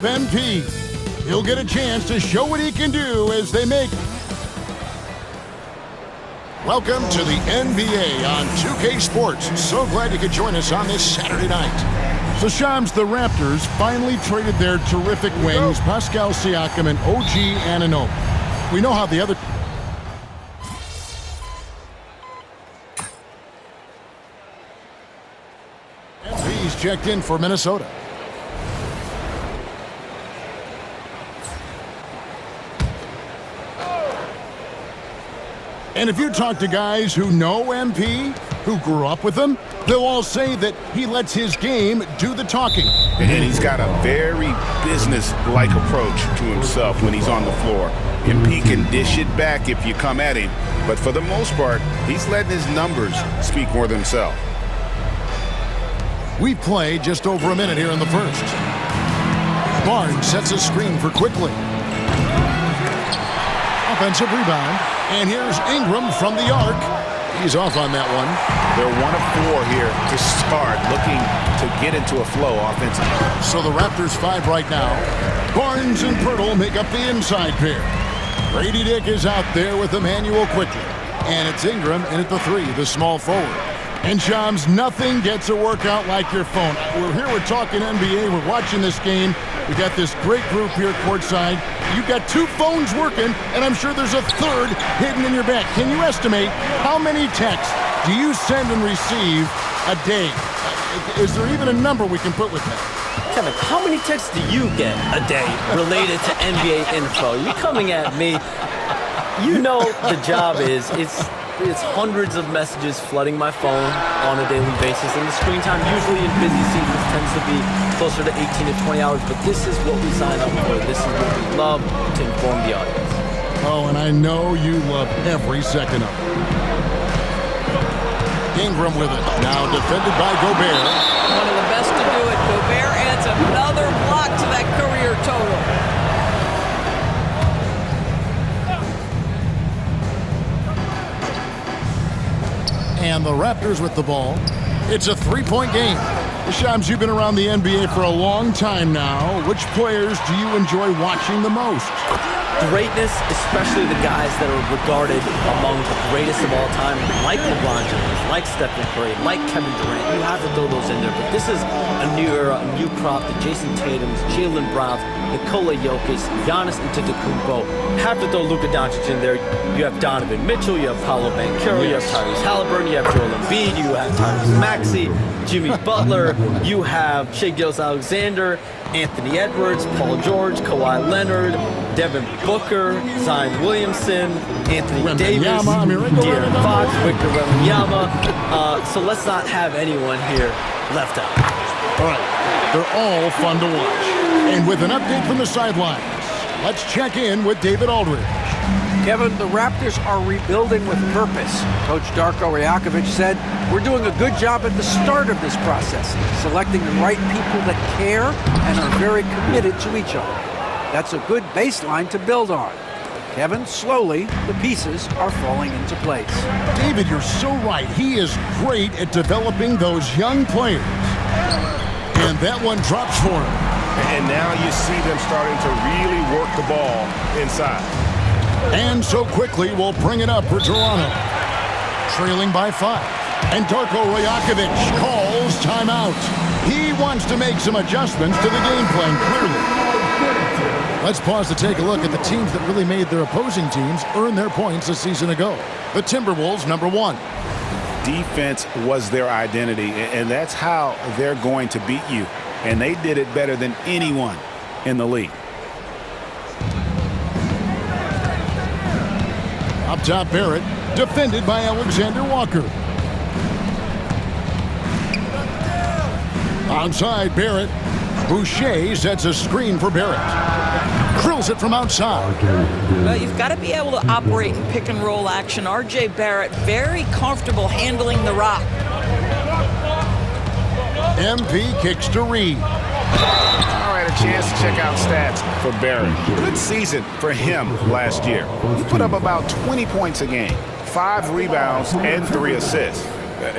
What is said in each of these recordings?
MP. He'll get a chance to show what he can do as they make. Welcome to the NBA on 2K Sports. So glad you could join us on this Saturday night. So, Shams, the Raptors finally traded their terrific wings, Pascal Siakam and OG Anunoby. We know how the other... MP's checked in for Minnesota. And if you talk to guys who know MP, who grew up with him, they'll all say that he lets his game do the talking. And he's got a very business-like approach to himself when he's on the floor. MP can dish it back if you come at him, but for the most part, he's letting his numbers speak more than himself. We play just over a minute here in the first. Barnes sets a screen for Quickly. Offensive rebound. And here's Ingram from the arc. He's off on that one. They're 1 of 4 here to start, looking to get into a flow offensively. So the Raptors 5 right now. Barnes and Pirtle make up the inside pair. Grady Dick is out there with Emmanuel Quickly. And it's Ingram in at the 3, the small forward. And Shams, nothing gets a workout like your phone. We're here, we're talking NBA, we're watching this game. We got this great group here courtside. You've got 2 phones working, and I'm sure there's a 3rd hidden in your back. Can you estimate how many texts do you send and receive a day? Is there even a number we can put with that? Kevin, how many texts do you get a day related to NBA info? You're coming at me. You know the job is, it's hundreds of messages flooding my phone on a daily basis, and the screen time usually in busy seasons tends to be closer to 18 to 20 hours, but this is what we sign up for. This is what we love to inform the audience. Oh, and I know you love every second of it. Ingram with it, now defended by Gobert. One of the best to do it. Gobert adds another block to that career total. And the Raptors with the ball. It's a 3-point game. Shams, you've been around the NBA for a long time now. Which players do you enjoy watching the most? Greatness, especially the guys that are regarded among the greatest of all time, like LeBron James, like Stephen Curry, like Kevin Durant. You have to throw those in there. But this is a new era, a new crop. The Jason Tatums, Jalen Browns, Nikola Jokic, Giannis Antetokounmpo. Have to throw Luka Doncic in there. You have Donovan Mitchell, you have Paolo Banchero, you have Tyrese Halliburton, you have Joel Embiid, you have Tyrese Maxey, Jimmy Butler, you have Shai Gilgeous-Alexander, Anthony Edwards, Paul George, Kawhi Leonard, Devin Booker, Zion Williamson, Anthony Davis, De'Aaron Fox, Victor Wembanyama. So let's not have anyone here left out. All right, they're all fun to watch. And with an update from the sidelines, let's check in with David Aldridge. Kevin, the Raptors are rebuilding with purpose. Coach Darko Rajakovic said, "We're doing a good job at the start of this process, selecting the right people that care and are very committed to each other. That's a good baseline to build on." Kevin, slowly, the pieces are falling into place. David, you're so right. He is great at developing those young players. And that one drops for him. And now you see them starting to really work the ball inside. And so Quickly will bring it up for Toronto. Trailing by 5. And Darko Rajakovic calls timeout. He wants to make some adjustments to the game plan, clearly. Let's pause to take a look at the teams that really made their opposing teams earn their points a season ago. The Timberwolves, number 1. Defense was their identity, and that's how they're going to beat you. And they did it better than anyone in the league. Up top, Barrett, defended by Alexander Walker. Outside, Barrett. Boucher sets a screen for Barrett. Drills it from outside. Well, you've got to be able to operate in pick and roll action. R.J. Barrett, very comfortable handling the rock. MP kicks to Reed. All right, a chance to check out stats for Barrett. Good season for him last year. He put up about 20 points a game, 5 rebounds, and 3 assists.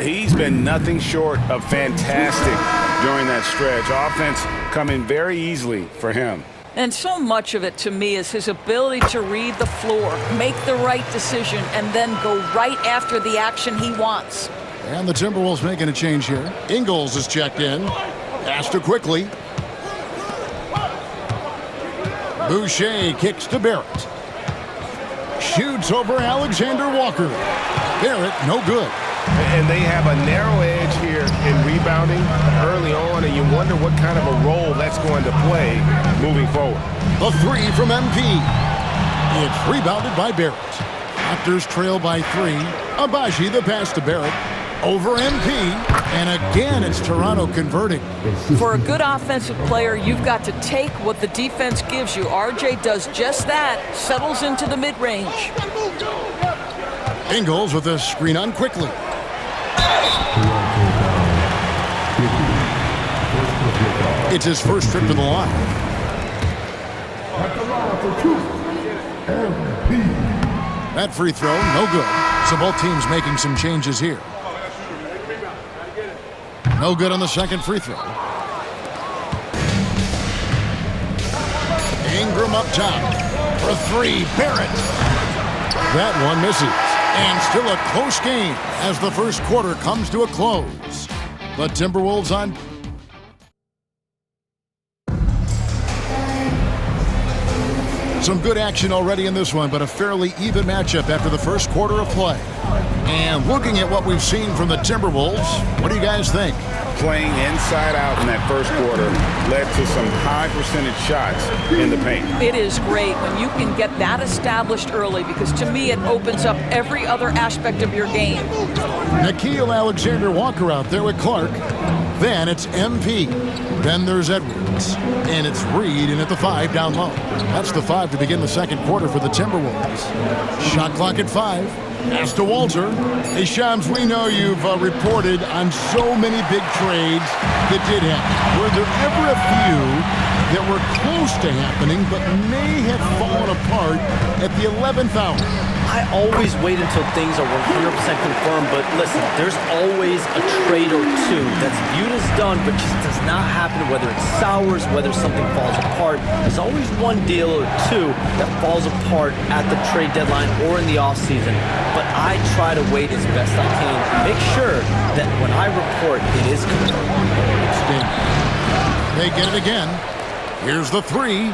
He's been nothing short of fantastic during that stretch. Offense coming very easily for him. And so much of it, to me, is his ability to read the floor, make the right decision, and then go right after the action he wants. And the Timberwolves making a change here. Ingles is checked in. Passed to quickly. Boucher kicks to Barrett. Shoots over Alexander Walker. Barrett, no good. And they have a narrow edge here in rebounding early on, and you wonder what kind of a role that's going to play moving forward. The three from MP. It's rebounded by Barrett. Raptors trail by 3. Abaji the pass to Barrett. Over MP. And again, it's Toronto converting. For a good offensive player, you've got to take what the defense gives you. RJ does just that. Settles into the mid-range. Ingles with a screen on quickly. It's his first trip to the line. That free throw, no good. So both teams making some changes here. No good on the second free throw. Ingram up top for 3. Barrett. That one misses. And still a close game as the first quarter comes to a close. The Timberwolves on. Some good action already in this one, but a fairly even matchup after the first quarter of play. And looking at what we've seen from the Timberwolves, what do you guys think? Playing inside out in that first quarter led to some high percentage shots in the paint. It is great when you can get that established early, because to me it opens up every other aspect of your game. Nickeil Alexander-Walker out there with Clark. Then it's MP. Then there's Edwards. And it's Reed in at the 5 down low. That's the 5 to begin the second quarter for the Timberwolves. Shot clock at 5. Pass to Walter. Hey, Shams, we know you've reported on so many big trades that did happen. Were there ever a few that were close to happening but may have fallen apart at the 11th hour? I always wait until things are 100% confirmed, but listen, there's always a trade or two that's viewed as done but just does not happen, whether it's sours, whether something falls apart. There's always one deal or two that falls apart at the trade deadline or in the offseason, but I try to wait as best I can to make sure that when I report, it is confirmed. They get it again. Here's the 3.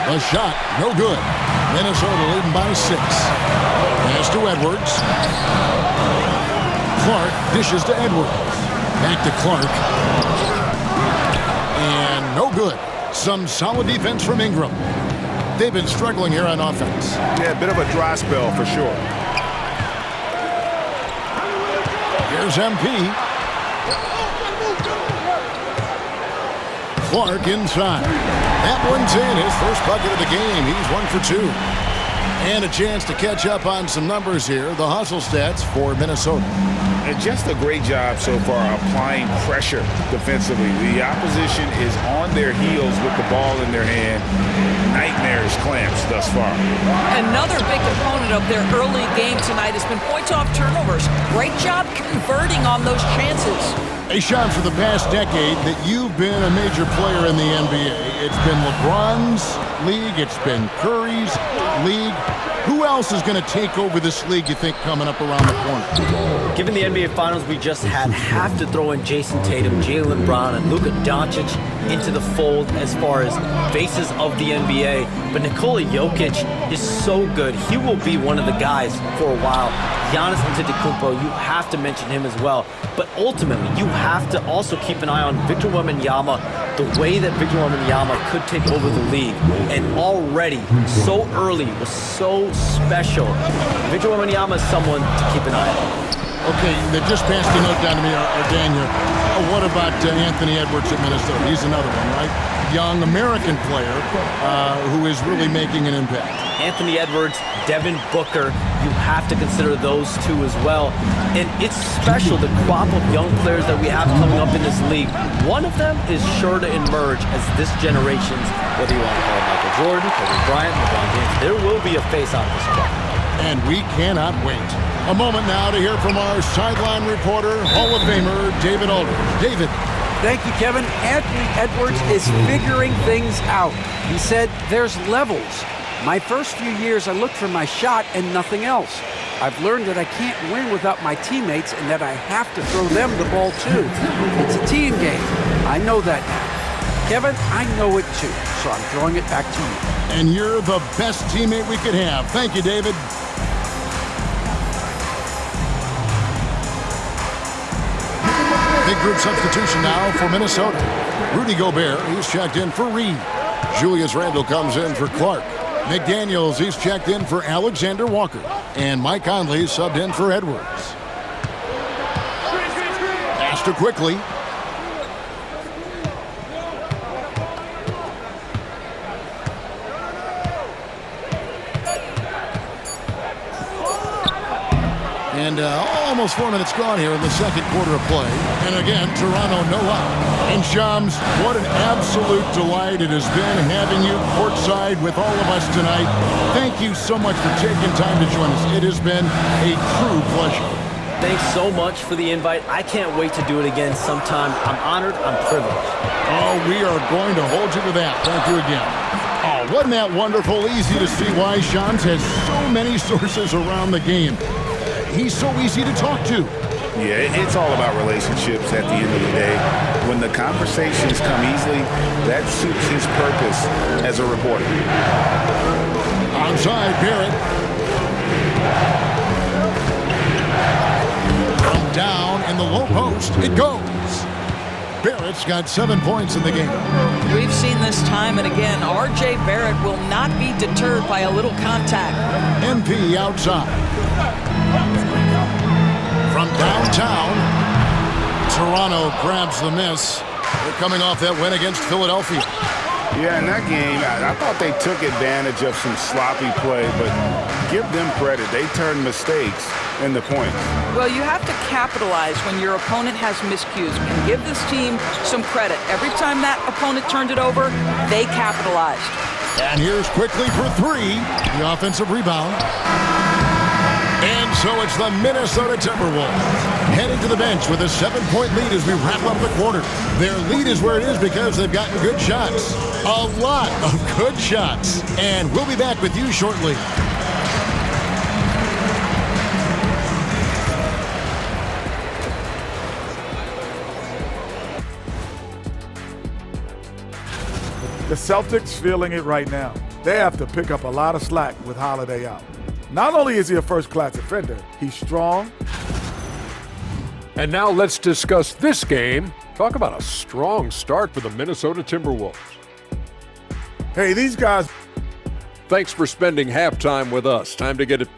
A shot, no good. Minnesota leading by 6. Pass to Edwards. Clark dishes to Edwards. Back to Clark. And no good. Some solid defense from Ingram. They've been struggling here on offense. Yeah, a bit of a dry spell for sure. Here's MP. Clark inside. That one's in, his first bucket of the game. He's 1 for 2. And a chance to catch up on some numbers here. The hustle stats for Minnesota. And just a great job so far applying pressure defensively. The opposition is on their heels with the ball in their hand. Nightmarish clamps thus far. Another big component of their early game tonight has been points off turnovers. Great job converting on those chances. Hey, Sean, for the past decade that you've been a major player in the NBA, it's been LeBron's league, it's been Curry's league. Who else is going to take over this league, you think, coming up around the corner? Given the NBA Finals we just had, have to throw in Jason Tatum, Jaylen Brown, and Luka Doncic into the fold as far as faces of the NBA. But Nikola Jokic is so good. He will be one of the guys for a while. Giannis Antetokounmpo, you have to mention him as well. But ultimately, you have to also keep an eye on Victor Wembanyama, the way that Victor Wembanyama could take over the league. And already, so early, was so special. Victor Wembanyama is someone to keep an eye on. Okay, they just passed a note down to me, Daniel. What about Anthony Edwards at Minnesota? He's another one, right? Young American player who is really making an impact. Anthony Edwards, Devin Booker, you have to consider those two as well. And it's special, the crop of young players that we have coming up in this league. One of them is sure to emerge as this generation's, whether you want to call it Michael Jordan, Kobe Bryant, LeBron James, there will be a face on this squad. And we cannot wait. A moment now to hear from our sideline reporter, Hall of Famer David Aldridge. David. Thank you, Kevin. Anthony Edwards is figuring things out. He said, there's levels. My first few years, I looked for my shot and nothing else. I've learned that I can't win without my teammates and that I have to throw them the ball too. It's a team game. I know that now. Kevin, I know it too, so I'm throwing it back to you. And you're the best teammate we could have. Thank you, David. Big group substitution now for Minnesota. Rudy Gobert, he's checked in for Reed. Julius Randle comes in for Clark. McDaniels, he's checked in for Alexander Walker. And Mike Conley subbed in for Edwards. Pass to quickly. And almost 4 minutes gone here in the second quarter of play. And again, Toronto no out. And Shams, what an absolute delight it has been having you courtside with all of us tonight. Thank you so much for taking time to join us. It has been a true pleasure. Thanks so much for the invite. I can't wait to do it again sometime. I'm honored. I'm privileged. Oh, we are going to hold you to that. Thank you again. Oh, wasn't that wonderful? Easy to see why Shams has so many sources around the game. He's so easy to talk to. Yeah, it's all about relationships at the end of the day. When the conversations come easily, that suits his purpose as a reporter. Onside, Barrett. From down in the low post, it goes. Barrett's got 7 points in the game. We've seen this time and again. R.J. Barrett will not be deterred by a little contact. MP outside. From downtown, Toronto grabs the miss. They're coming off that win against Philadelphia. Yeah, in that game, I thought they took advantage of some sloppy play, but give them credit. They turned mistakes into points. Well, you have to capitalize when your opponent has miscues. And give this team some credit. Every time that opponent turned it over, they capitalized. And here's quickly for 3, the offensive rebound. And so it's the Minnesota Timberwolves heading to the bench with a 7-point lead as we wrap up the quarter. Their lead is where it is because they've gotten good shots. A lot of good shots. And we'll be back with you shortly. The Celtics feeling it right now. They have to pick up a lot of slack with Holiday out. Not only is he a first-class defender, he's strong. And now let's discuss this game. Talk about a strong start for the Minnesota Timberwolves. Hey, these guys... Thanks for spending halftime with us. Time to get it...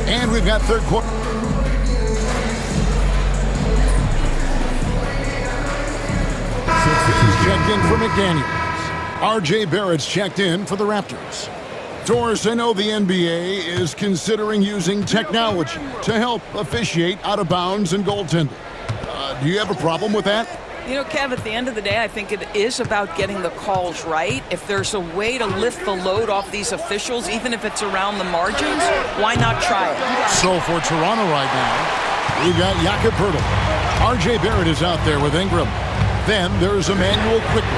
And we've got third quarter. Checked in for McDaniels. R.J. Barrett's checked in for the Raptors. Doris, I know the NBA is considering using technology to help officiate out of bounds and goaltending. Do you have a problem with that? You know, Kev, at the end of the day, I think it is about getting the calls right. If there's a way to lift the load off these officials, even if it's around the margins, why not try it? So for Toronto right now, we've got Jakob Poeltl. R.J. Barrett is out there with Ingram. Then there's Emmanuel quickly.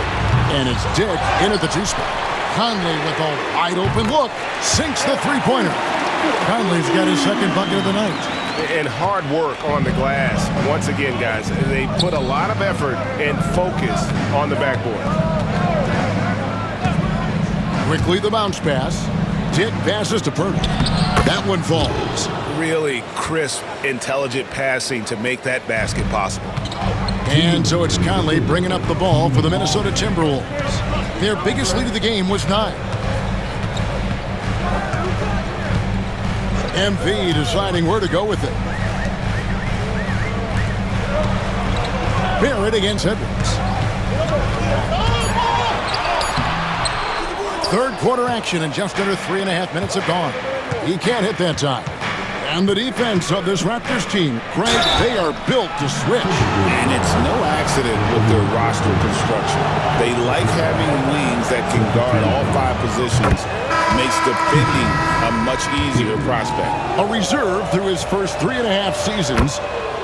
And it's Dick in at the 2 spot. Conley with a wide open look. Sinks the three-pointer. Conley's got his second bucket of the night. And hard work on the glass. Once again, guys, they put a lot of effort and focus on the backboard. Quickly the bounce pass. Dick passes to Poeltl. That one falls. Really crisp, intelligent passing to make that basket possible. And so it's Conley bringing up the ball for the Minnesota Timberwolves. Their biggest lead of the game was 9. MP deciding where to go with it. Barrett against Edwards. Third quarter action and just under 3.5 minutes have gone. He can't hit that time. And the defense of this Raptors team, Greg, they are built to switch. And it's no accident with their roster construction. They like having wings that can guard all 5 positions. Makes defending a much easier prospect. A reserve through his first 3.5 seasons,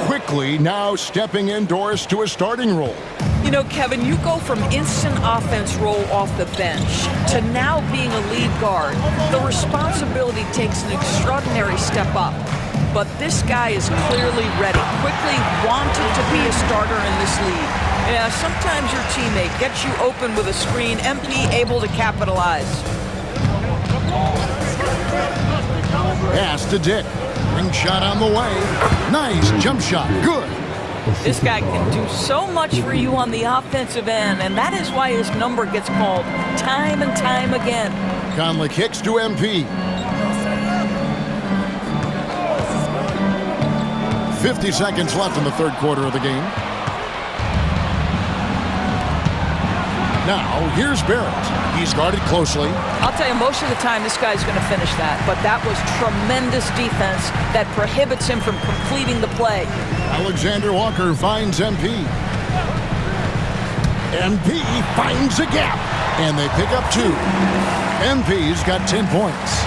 quickly now stepping indoors to a starting role. You know, Kevin, you go from instant offense role off the bench to now being a lead guard. The responsibility takes an extraordinary step up. But this guy is clearly ready, quickly wanted to be a starter in this league. Yeah, sometimes your teammate gets you open with a screen, MP able to capitalize. Pass to Dick. Ring shot on the way. Nice jump shot. Good. This guy can do so much for you on the offensive end, and that is why his number gets called time and time again. Conley kicks to MP. 50 seconds left in the third quarter of the game. Now, here's Barrett. He's guarded closely. I'll tell you, most of the time this guy's going to finish that, but that was tremendous defense that prohibits him from completing the play. Alexander Walker finds MP. MP finds a gap, and they pick up 2. MP's got 10 points.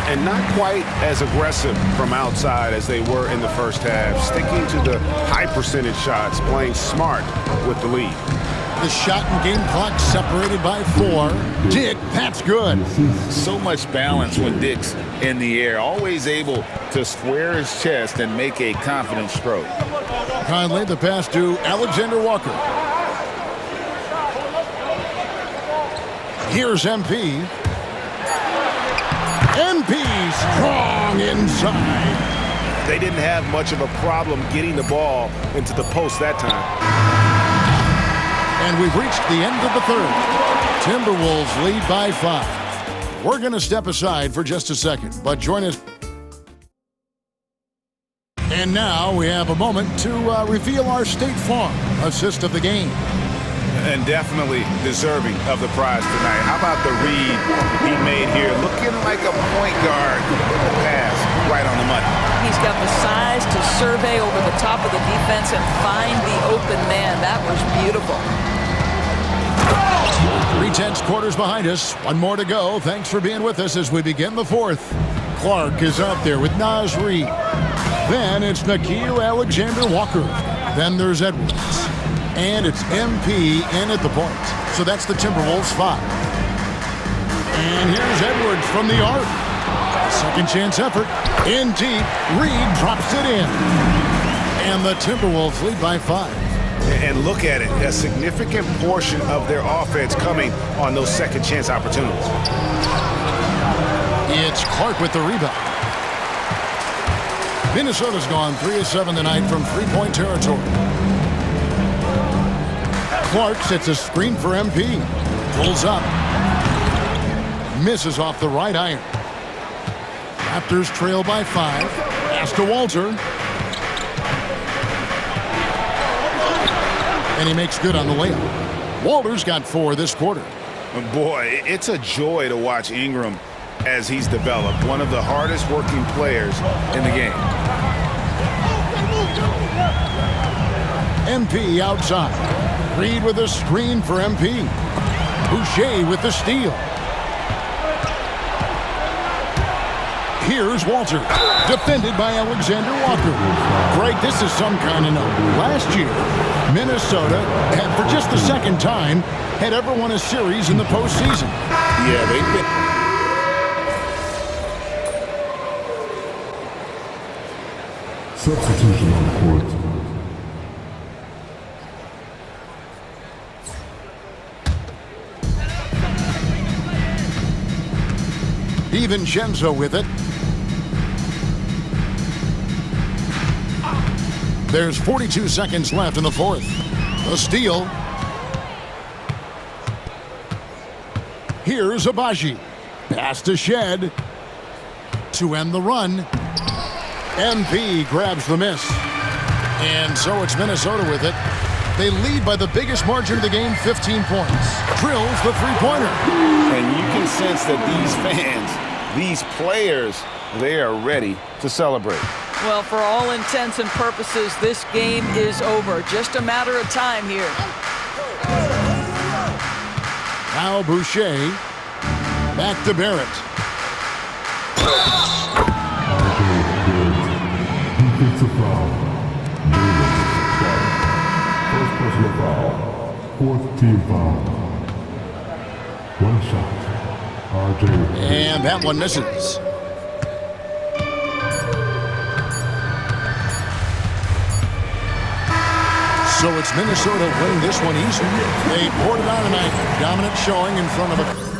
And not quite as aggressive from outside as they were in the first half. Sticking to the high percentage shots, playing smart with the lead. The shot and game clock separated by 4. Dick, that's good. So much balance when Dick's in the air. Always able to square his chest and make a confident stroke. Conley, the pass to Alexander Walker. Here's MP. MP strong inside. They didn't have much of a problem getting the ball into the post that time. And we've reached the end of the third. Timberwolves lead by 5. We're going to step aside for just a second, but join us. And now we have a moment to reveal our State Farm assist of the game. And definitely deserving of the prize tonight. How about the read he made here? Looking like a point guard. Pass right on the money. He's got the size to survey over the top of the defense and find the open man. That was beautiful. 3/10 quarters behind us. One more to go. Thanks for being with us as we begin the fourth. Clark is out there with Naz Reid. Then it's Nickeil Alexander-Walker. Then there's Edwards. And it's MP in at the point. So that's the Timberwolves 5. And here's Edwards from the arc. Second chance effort. In deep. Reid drops it in. And the Timberwolves lead by 5. And look at it, a significant portion of their offense coming on those second chance opportunities. It's Clark with the rebound. Minnesota's gone 3 of 7 tonight from three-point territory. Clark sets a screen for MP. Pulls up. Misses off the right iron. Raptors trail by 5. Pass to Walter. And he makes good on the layup. Walter's got 4 this quarter. Boy, it's a joy to watch Ingram as he's developed. One of the hardest working players in the game. MP outside. Reid with a screen for MP. Boucher with the steal. Here's Walter, defended by Alexander Walker. Greg, this is some kind of note. Last year, Minnesota had, for just the second time, had ever won a series in the postseason. Yeah, they've been. Substitution on the court. DiVincenzo with it. There's 42 seconds left in the fourth. A steal. Here's Abaji. Pass to Shed. To end the run. MP grabs the miss. And so it's Minnesota with it. They lead by the biggest margin of the game, 15 points. Drills the three-pointer. And you can sense that these fans, these players They are ready to celebrate. Well, for all intents and purposes, this game is over. Just a matter of time here. Now Boucher. Back to Barrett. Defensive foul. First personal foul. Fourth team foul. One shot. RJ. And that one misses. So it's Minnesota winning this one easily. They poured it on tonight. Dominant showing in front of a